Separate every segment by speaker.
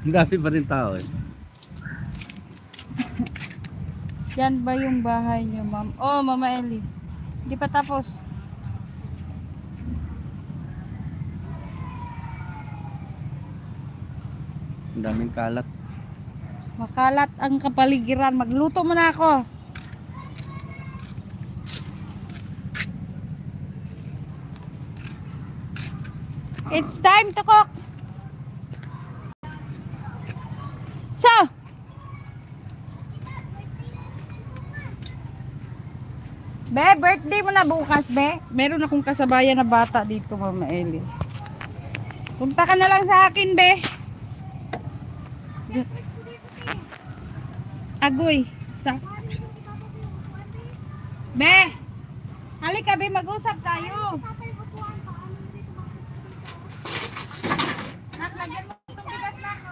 Speaker 1: Gabi pa rin tao eh.
Speaker 2: Yan ba yung bahay niyo, ma'am? Oh, Mama Ellie. Hindi pa tapos.
Speaker 1: Ang daming kalat.
Speaker 2: Makalat ang kapaligiran. Magluto muna ako. It's time to cook. So, Be, birthday mo na bukas, Be. Meron akong kasabayan na bata dito, Mama Ellie. Punta ka na lang sa akin, Be. Agoy. Be, halika, Be, mag-usap tayo. Naklagyan mo itong bigas na ako.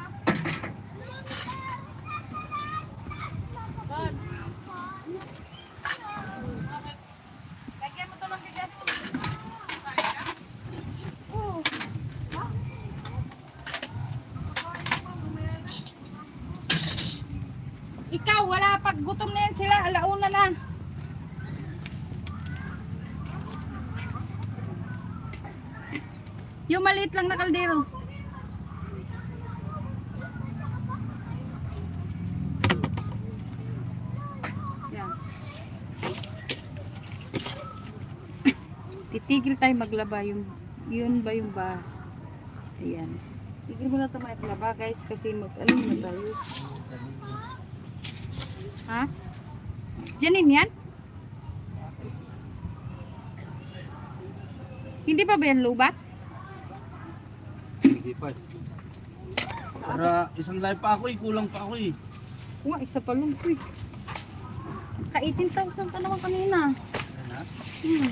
Speaker 2: Lagyan mo ito ng bigas. Oo. Ikaw, wala pag gutom na yan sila, alauna na. Yung maliit lang na kaldero. Yan. Titigil tayo maglaba yung yun ba yung ba? Ayan. Tigil mo na ito maglaba guys kasi mag-alam na tayo. Ha? Janine yan? Hindi pa ba yan lubat?
Speaker 1: Hindi pa eh. Para isang live pa ako eh. Kulang pa ako eh.
Speaker 2: Nga, isa pa lang po eh. Ka-18,000 pa naman kanina.
Speaker 1: Ayan ha?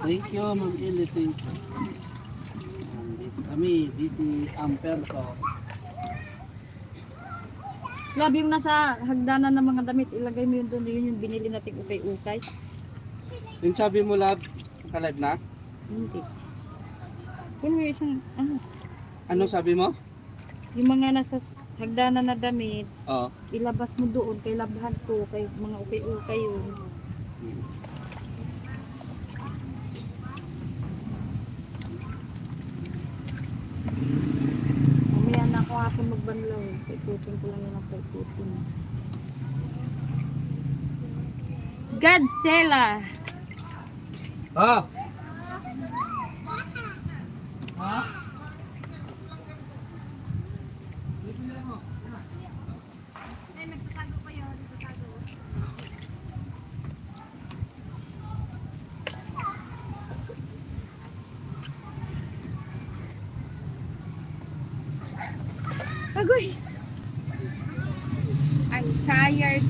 Speaker 1: Thank you, Ma'am Eli. Thank you. Kami, dito Ampere ko.
Speaker 2: Grabe yung nasa hagdanan ng mga damit, ilagay mo yun doon, yun yung binili natin ukay-ukay.
Speaker 1: Yung sabi mo, lab, nakalive na?
Speaker 2: Hindi. Kung may isang, ano,
Speaker 1: Ano sabi mo?
Speaker 2: yung mga nasa hagdanan na damit,
Speaker 1: Oo.
Speaker 2: ilabas mo doon, kay labhan ko, kay mga ukay-ukay yun. Mamaya na ako hapon magbanlaw, paikutin ko lang yun ang paikutin. Godzilla!
Speaker 1: Ah! Ha?
Speaker 2: Agoy! I'm tired